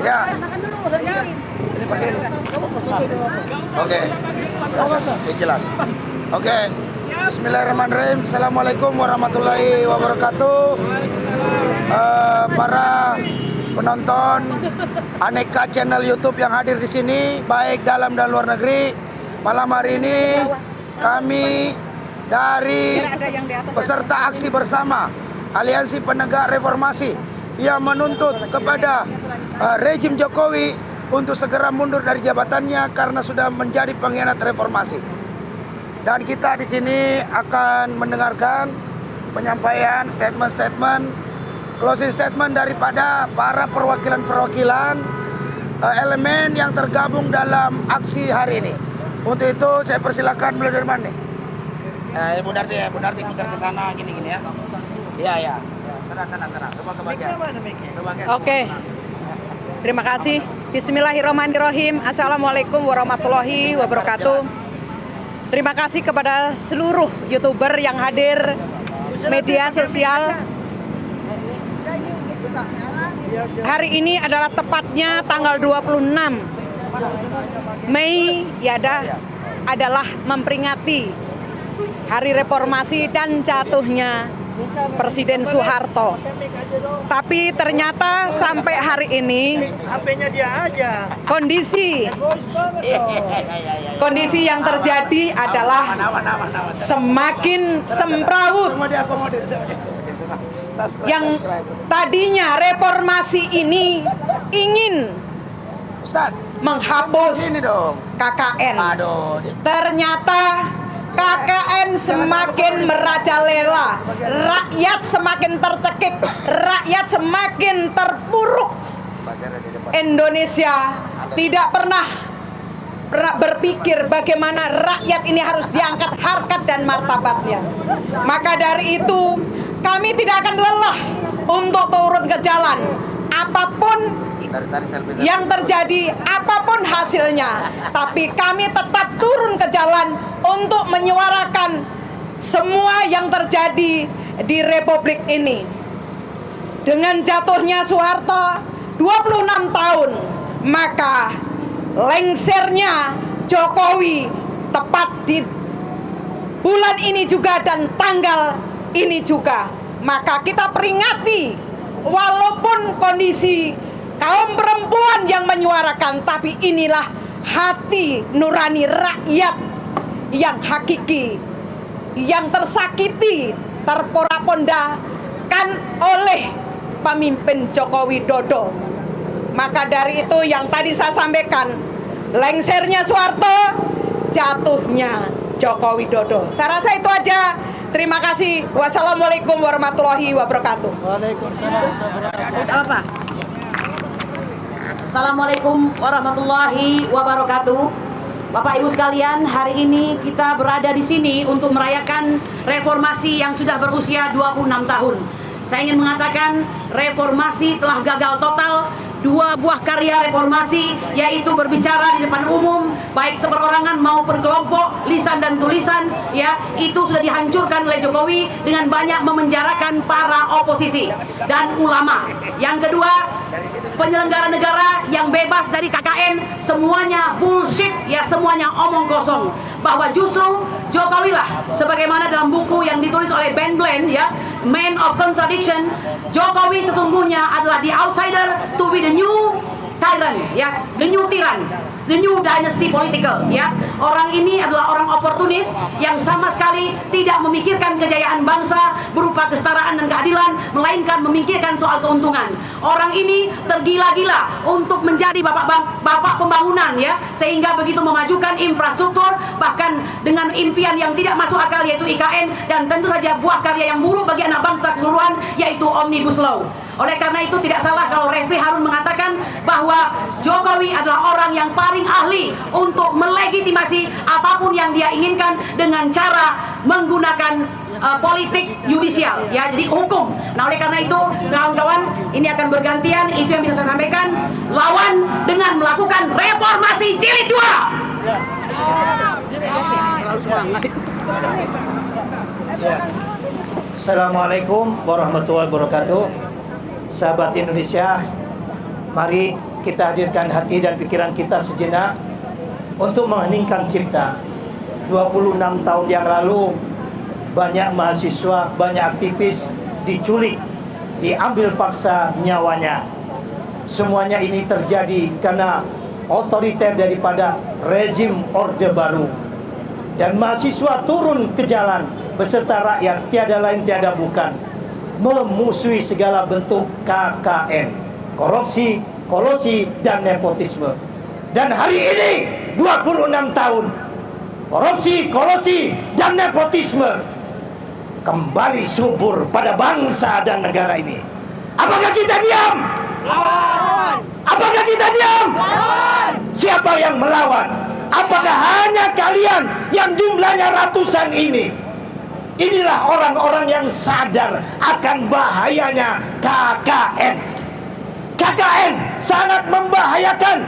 Ya. Oke. Jelas. Oke. Bismillahirrahmanirrahim. Assalamualaikum warahmatullahi wabarakatuh. Para penonton aneka channel YouTube yang hadir di sini, baik dalam dan luar negeri. Malam hari ini kami dari peserta aksi bersama Aliansi Penegak Reformasi yang menuntut kepada rejim Jokowi untuk segera mundur dari jabatannya karena sudah menjadi pengkhianat reformasi. Dan kita di sini akan mendengarkan penyampaian statement-statement, closing statement daripada para perwakilan-perwakilan elemen yang tergabung dalam aksi hari ini. Untuk itu saya persilakan beliau dari mana nih? Bu Darti putar ke sana gini-gini ya. Iya. Tenang. Coba ke bagian. Oke. Terima kasih. Bismillahirrahmanirrahim. Assalamualaikum warahmatullahi wabarakatuh. Terima kasih kepada seluruh YouTuber yang hadir media sosial. Hari ini adalah tepatnya tanggal 26 Mei adalah memperingati Hari Reformasi dan jatuhnya Presiden Soeharto. Tapi ternyata sampai hari ini kondisi yang terjadi adalah semakin semrawut. Yang tadinya reformasi ini ingin menghapus KKN. Ternyata KKN semakin merajalela, rakyat semakin tercekik, rakyat semakin terpuruk. Indonesia tidak pernah berpikir bagaimana rakyat ini harus diangkat harkat dan martabatnya. Maka dari itu kami tidak akan lelah untuk turun ke jalan. Apapun yang terjadi, apapun hasilnya, tapi kami tetap turun ke jalan untuk menyuarakan semua yang terjadi di Republik ini. Dengan jatuhnya Soeharto 26 tahun, maka lengsernya Jokowi tepat di bulan ini juga dan tanggal ini juga. Maka kita peringati, walaupun kondisi kaum perempuan yang menyuarakan, tapi inilah hati nurani rakyat yang hakiki, yang tersakiti, terporak-pondakan oleh pemimpin Joko Widodo. Maka dari itu yang tadi saya sampaikan, lengsernya Soeharto, jatuhnya Joko Widodo. Saya rasa itu aja. Terima kasih. Wassalamualaikum warahmatullahi wabarakatuh. Waalaikumsalam. Assalamualaikum warahmatullahi wabarakatuh. Bapak Ibu sekalian, hari ini kita berada di sini untuk merayakan reformasi yang sudah berusia 26 tahun. Saya ingin mengatakan reformasi telah gagal total. Dua buah karya reformasi, yaitu berbicara di depan umum, baik seperorangan maupun kelompok, lisan dan tulisan, ya, itu sudah dihancurkan oleh Jokowi dengan banyak memenjarakan para oposisi dan ulama. Yang kedua, penyelenggara negara yang bebas dari KKN, semuanya bullshit, ya, semuanya omong kosong. Bahwa justru Jokowi lah, sebagaimana dalam buku yang ditulis oleh Ben Bland, ya, Man of Contradiction, Jokowi sesungguhnya adalah the outsider to be the new tyrant, ya, the new tyrann, the new dynasty political, ya. Orang ini adalah orang oportunis yang sama sekali tidak memikirkan kejayaan bangsa berupa kesetaraan dan keadilan, melainkan memikirkan soal keuntungan. Orang ini tergila-gila untuk menjadi bapak pembangunan, ya, sehingga begitu memajukan infrastruktur, bahkan dengan impian yang tidak masuk akal, yaitu IKN, dan tentu saja buah karya yang buruk bagi anak bangsa keseluruhan, yaitu Omnibus Law. Oleh karena itu tidak salah kalau Refli Harun mengatakan bahwa Jokowi adalah orang yang paling ahli untuk melegitimasi apapun yang dia inginkan dengan cara menggunakan politik yudisial, ya, jadi hukum. Nah, oleh karena itu kawan-kawan, ini akan bergantian. Itu yang bisa saya sampaikan. Lawan dengan melakukan reformasi jilid 2. Assalamualaikum warahmatullahi wabarakatuh. Sahabat Indonesia, mari kita hadirkan hati dan pikiran kita sejenak untuk mengheningkan cipta. 26 tahun yang lalu banyak mahasiswa, banyak aktivis diculik, diambil paksa nyawanya. Semuanya ini terjadi karena otoriter daripada rezim Orde Baru. Dan mahasiswa turun ke jalan beserta rakyat, tiada lain tiada bukan, memusuhi segala bentuk KKN, korupsi, kolusi, dan nepotisme. Dan hari ini 26 tahun korupsi, kolusi, dan nepotisme kembali subur pada bangsa dan negara ini. Apakah kita diam? Apakah kita diam? Siapa yang melawan? Apakah hanya kalian yang jumlahnya ratusan ini? Inilah orang-orang yang sadar akan bahayanya KKN. KKN sangat membahayakan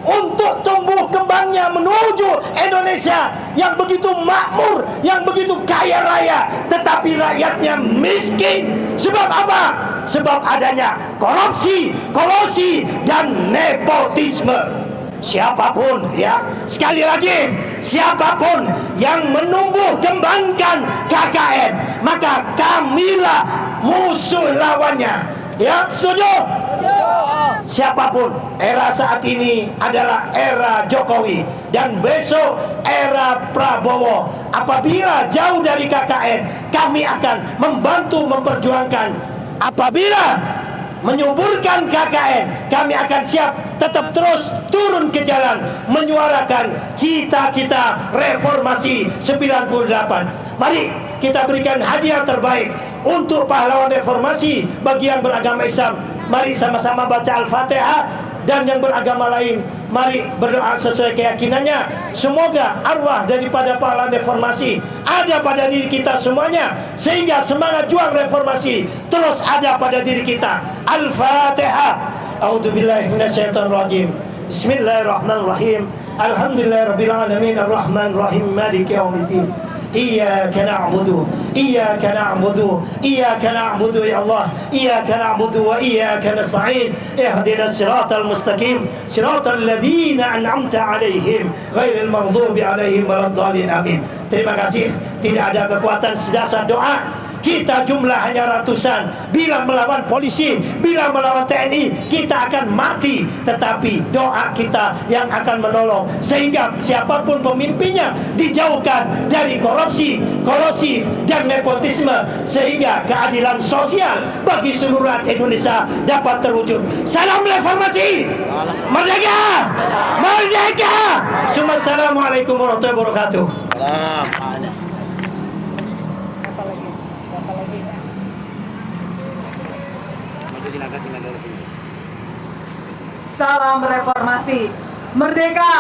untuk tumbuh kembangnya menuju Indonesia yang begitu makmur, yang begitu kaya raya, tetapi rakyatnya miskin. Sebab apa? Sebab adanya korupsi, kolusi, dan nepotisme. Siapapun, ya, sekali lagi, siapapun yang menumbuh kembangkan KKN, maka kamilah musuh lawannya. Ya, setuju? Siapapun, era saat ini adalah era Jokowi dan besok era Prabowo. Apabila jauh dari KKN, kami akan membantu memperjuangkan. Apabila menyuburkan KKN, kami akan siap tetap terus turun ke jalan menyuarakan cita-cita reformasi 98. Mari kita berikan hadiah terbaik untuk pahlawan reformasi bagi yang beragama Islam. Mari sama-sama baca Al-Fatihah, dan yang beragama lain mari berdoa sesuai keyakinannya. Semoga arwah daripada pahlawan reformasi ada pada diri kita semuanya, sehingga semangat juang reformasi terus ada pada diri kita. Al-Fatihah. A'udzubillahi minasyaitonirrajim. Bismillahirrahmanirrahim. Alhamdulillahirabbil alamin arrahmanir rahim maliki yaumiddin. Iyyaka na'budu iyyaka na'budu iyyaka na'budu ya Allah, iyyaka na'budu wa iyyaka nasta'in. Ihdinas siratal mustaqim, siratal ladzina an'amta 'alaihim ghairil maghdubi 'alaihim waladdallin. Amin. Terima kasih. Tidak ada kekuatan sedasar doa. Kita jumlah hanya ratusan. Bila melawan polisi, bila melawan TNI, kita akan mati. Tetapi doa kita yang akan menolong, sehingga siapapun pemimpinnya dijauhkan dari korupsi, kolusi, dan nepotisme, sehingga keadilan sosial bagi seluruh rakyat Indonesia dapat terwujud. Salam reformasi. Merdeka! Merdeka! Assalamualaikum warahmatullahi wabarakatuh. Salam reformasi. Merdeka,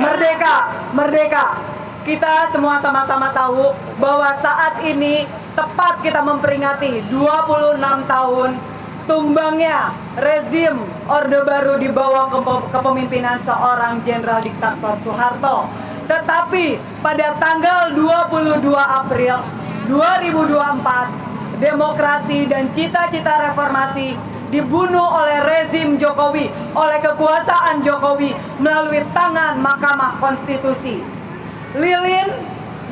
merdeka, merdeka. Kita semua sama-sama tahu bahwa saat ini tepat kita memperingati 26 tahun tumbangnya rezim Orde Baru di bawah kepemimpinan seorang jenderal diktator Soeharto. Tetapi pada tanggal 22 April 2024, demokrasi dan cita-cita reformasi dibunuh oleh rezim Jokowi, oleh kekuasaan Jokowi melalui tangan Mahkamah Konstitusi. Lilin,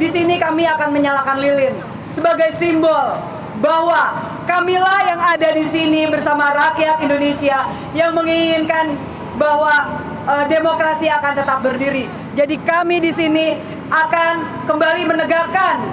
di sini kami akan menyalakan lilin sebagai simbol bahwa kamilah yang ada di sini bersama rakyat Indonesia yang menginginkan bahwa demokrasi akan tetap berdiri. Jadi kami di sini akan kembali menegakkan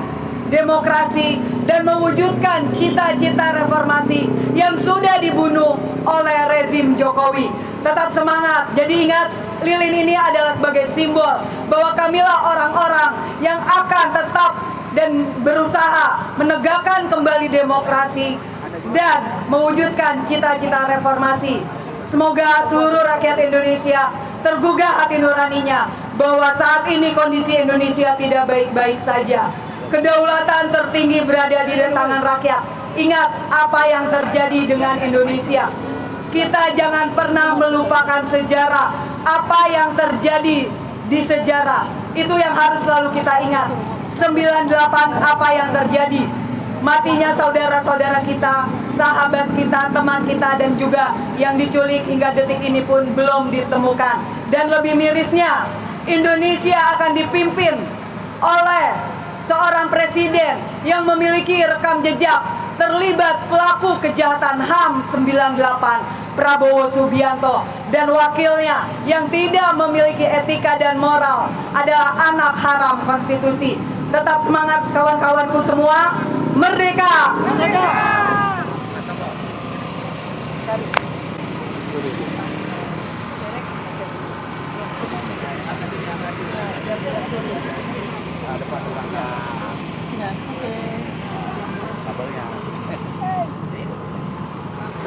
demokrasi dan mewujudkan cita-cita reformasi yang sudah dibunuh oleh rezim Jokowi. Tetap semangat. Jadi ingat, lilin ini adalah sebagai simbol bahwa kamilah orang-orang yang akan tetap dan berusaha menegakkan kembali demokrasi dan mewujudkan cita-cita reformasi. Semoga seluruh rakyat Indonesia tergugah hati nuraninya bahwa saat ini kondisi Indonesia tidak baik-baik saja. Kedaulatan tertinggi berada di tangan rakyat. Ingat apa yang terjadi dengan Indonesia. Kita jangan pernah melupakan sejarah. Apa yang terjadi di sejarah, itu yang harus selalu kita ingat. 98 apa yang terjadi, matinya saudara-saudara kita, sahabat kita, teman kita, dan juga yang diculik hingga detik ini pun belum ditemukan. Dan lebih mirisnya, Indonesia akan dipimpin oleh seorang presiden yang memiliki rekam jejak terlibat pelaku kejahatan HAM 98, Prabowo Subianto, dan wakilnya yang tidak memiliki etika dan moral adalah anak haram konstitusi. Tetap semangat kawan-kawanku semua, merdeka! Merdeka!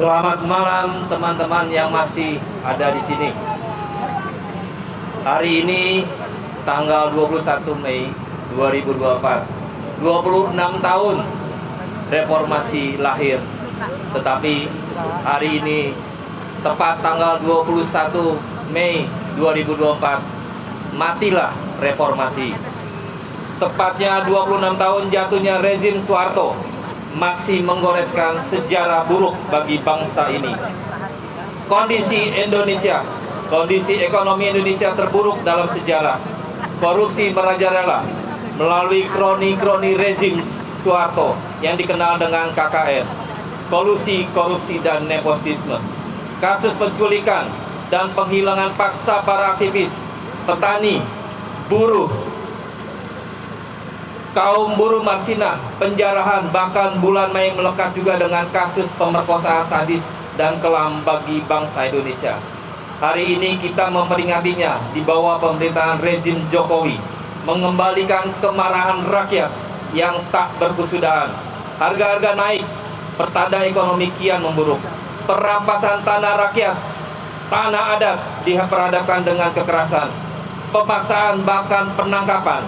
Selamat malam teman-teman yang masih ada di sini. Hari ini tanggal 21 Mei 2024. 26 tahun reformasi lahir. Tetapi hari ini tepat tanggal 21 Mei 2024 matilah reformasi. Tepatnya 26 tahun jatuhnya rezim Soeharto masih menggoreskan sejarah buruk bagi bangsa ini. Kondisi Indonesia, kondisi ekonomi Indonesia terburuk dalam sejarah. Korupsi merajalela melalui kroni-kroni rezim Soeharto yang dikenal dengan KKN. Kolusi, korupsi, dan nepotisme. Kasus penculikan dan penghilangan paksa para aktivis, petani, buruh, kaum buruh Marsina, penjarahan, bahkan bulan Mei melekat juga dengan kasus pemerkosaan sadis dan kelam bagi bangsa Indonesia. Hari ini kita memperingatinya di bawah pemerintahan rezim Jokowi, mengembalikan kemarahan rakyat yang tak berkesudahan. Harga-harga naik, pertanda ekonomi kian memburuk. Perampasan tanah rakyat, tanah adat diperhadapkan dengan kekerasan, pemaksaan bahkan penangkapan.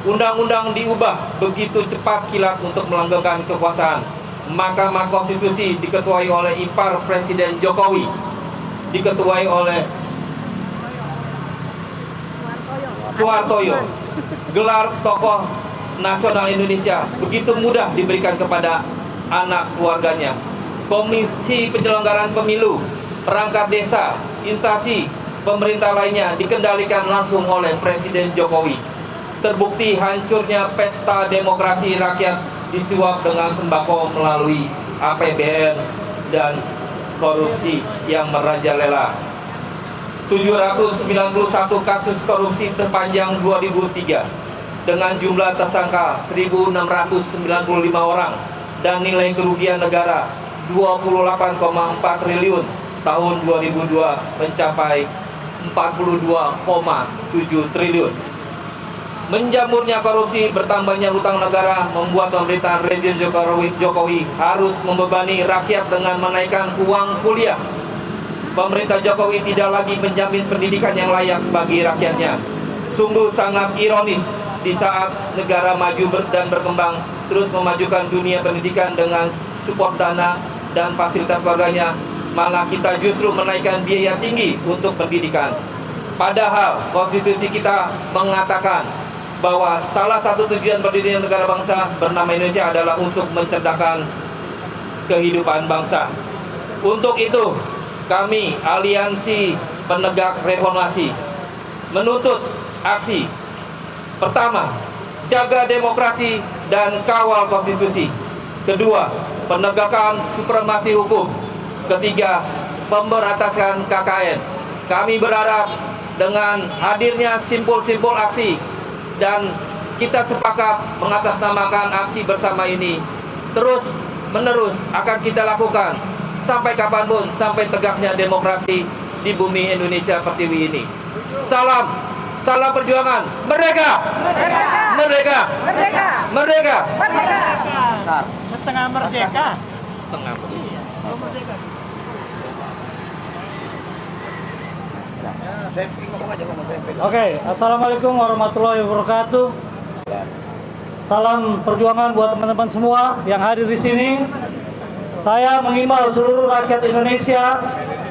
Undang-undang diubah begitu cepat kilat untuk melanggengkan kekuasaan. Mahkamah Konstitusi diketuai oleh ipar Presiden Jokowi, diketuai oleh Soehartoyo. Gelar tokoh nasional Indonesia begitu mudah diberikan kepada anak keluarganya. Komisi Penyelenggaraan Pemilu, perangkat desa, instansi pemerintah lainnya dikendalikan langsung oleh Presiden Jokowi. Terbukti hancurnya pesta demokrasi rakyat disuap dengan sembako melalui APBN dan korupsi yang merajalela. 791 kasus korupsi terpanjang 2003 dengan jumlah tersangka 1.695 orang dan nilai kerugian negara 28,4 triliun. Tahun 2002 mencapai 42,7 triliun. Menjamurnya korupsi, bertambahnya hutang negara membuat pemerintahan rezim Jokowi harus membebani rakyat dengan menaikkan uang kuliah. Pemerintah Jokowi tidak lagi menjamin pendidikan yang layak bagi rakyatnya. Sungguh sangat ironis di saat negara maju dan berkembang terus memajukan dunia pendidikan dengan support dana dan fasilitas keluarganya, malah kita justru menaikkan biaya tinggi untuk pendidikan. Padahal konstitusi kita mengatakan bahwa salah satu tujuan berdirinya negara bangsa bernama Indonesia adalah untuk mencerdaskan kehidupan bangsa. Untuk itu, kami Aliansi Penegak Reformasi menuntut aksi. Pertama, jaga demokrasi dan kawal konstitusi. Kedua, penegakan supremasi hukum. Ketiga, pemberantasan KKN. Kami berharap dengan hadirnya simpul-simpul aksi dan kita sepakat mengatasnamakan aksi bersama ini terus menerus akan kita lakukan sampai kapanpun, sampai tegaknya demokrasi di bumi Indonesia Pertiwi ini. Salam perjuangan, merdeka, merdeka, merdeka, merdeka, merdeka. Setengah merdeka. Setengah. Oke, assalamualaikum warahmatullahi wabarakatuh. Salam perjuangan buat teman-teman semua yang hadir di sini. Saya menghimbau seluruh rakyat Indonesia,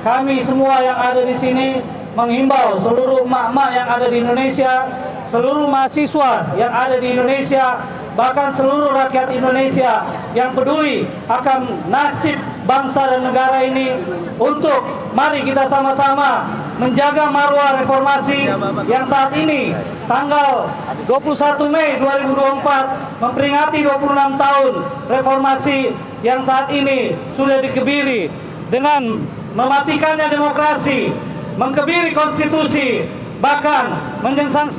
kami semua yang ada di sini menghimbau seluruh emak-emak yang ada di Indonesia seluruh mahasiswa yang ada di Indonesia, bahkan seluruh rakyat Indonesia yang peduli akan nasib bangsa dan negara ini, untuk mari kita sama-sama menjaga marwah reformasi yang saat ini tanggal 21 Mei 2024 memperingati 26 tahun reformasi yang saat ini sudah dikebiri dengan mematikannya demokrasi, mengkebiri konstitusi, bahkan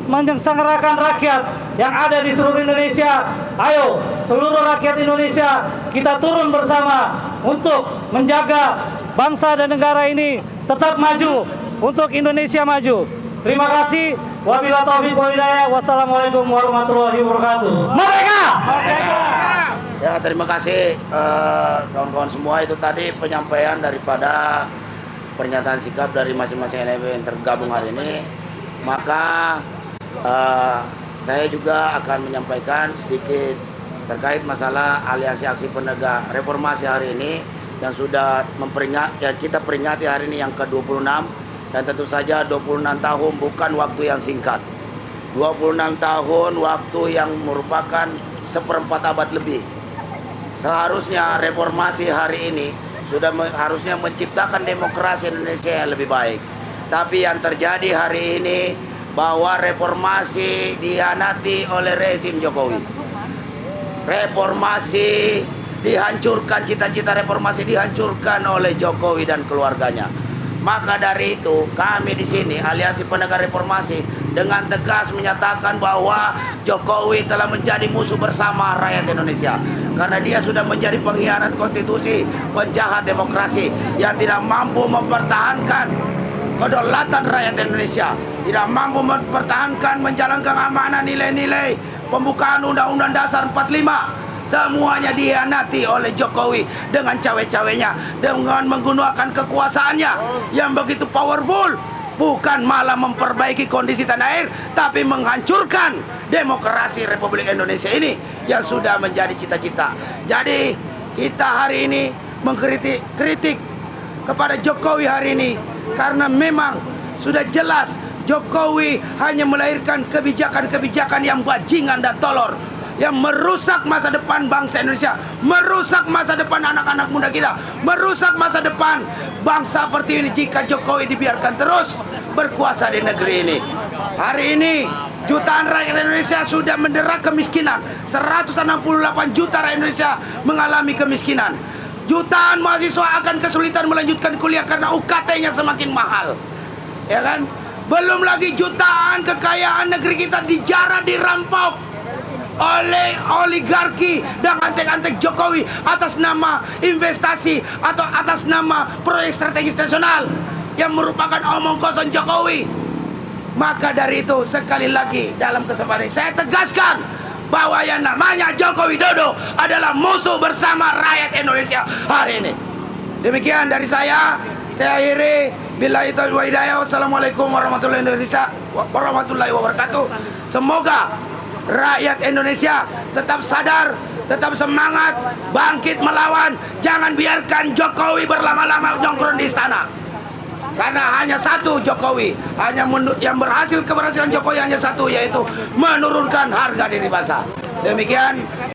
menyengsarakan rakyat yang ada di seluruh Indonesia. Ayo seluruh rakyat Indonesia, kita turun bersama untuk menjaga bangsa dan negara ini tetap maju, untuk Indonesia maju. Terima kasih. Wabillahi taufiq wal hidayah. Wassalamualaikum warahmatullahi wabarakatuh. Merdeka! Ya, terima kasih kawan-kawan semua. Itu tadi penyampaian daripada pernyataan sikap dari masing-masing elemen yang tergabung hari ini. Maka saya juga akan menyampaikan sedikit terkait masalah aliansi aksi penegak reformasi hari ini yang sudah kita peringati hari ini yang ke-26, dan tentu saja 26 tahun bukan waktu yang singkat. 26 tahun waktu yang merupakan seperempat abad lebih. Seharusnya reformasi hari ini sudah harusnya menciptakan demokrasi Indonesia yang lebih baik. Tapi yang terjadi hari ini bahwa reformasi dihianati oleh rezim Jokowi. Reformasi dihancurkan, cita-cita reformasi dihancurkan oleh Jokowi dan keluarganya. Maka dari itu kami di sini Aliansi Penegak Reformasi dengan tegas menyatakan bahwa Jokowi telah menjadi musuh bersama rakyat Indonesia, karena dia sudah menjadi pengkhianat konstitusi, penjahat demokrasi yang tidak mampu mempertahankan kedaulatan rakyat Indonesia, tidak mampu mempertahankan menjalankan amanah nilai-nilai pembukaan Undang-Undang Dasar 45. Semuanya dihianati oleh Jokowi dengan cawe-cawenya, dengan menggunakan kekuasaannya yang begitu powerful, bukan malah memperbaiki kondisi tanah air, tapi menghancurkan demokrasi Republik Indonesia ini yang sudah menjadi cita-cita. Jadi kita hari ini kritik kepada Jokowi hari ini, karena memang sudah jelas Jokowi hanya melahirkan kebijakan-kebijakan yang bajingan dan tolol, yang merusak masa depan bangsa Indonesia, merusak masa depan anak-anak muda kita, merusak masa depan bangsa seperti ini jika Jokowi dibiarkan terus berkuasa di negeri ini. Hari ini jutaan rakyat Indonesia sudah mendera kemiskinan. 168 juta rakyat Indonesia mengalami kemiskinan. Jutaan mahasiswa akan kesulitan melanjutkan kuliah karena UKT-nya semakin mahal. Ya kan? Belum lagi jutaan kekayaan negeri kita dijarah, dirampok oleh oligarki dan antek-antek Jokowi atas nama investasi atau atas nama proyek strategis nasional yang merupakan omong kosong Jokowi. Maka dari itu sekali lagi dalam kesempatan ini saya tegaskan bahwa yang namanya Joko Widodo adalah musuh bersama rakyat Indonesia hari ini. Demikian dari saya akhiri. Billahi taufiq wal hidayah. Wassalamualaikum warahmatullahi wabarakatuh. Semoga rakyat Indonesia tetap sadar, tetap semangat, bangkit melawan. Jangan biarkan Jokowi berlama-lama nongkrong di istana. Karena hanya satu Jokowi, keberhasilan Jokowi hanya satu, yaitu menurunkan harga diri bangsa. Demikian.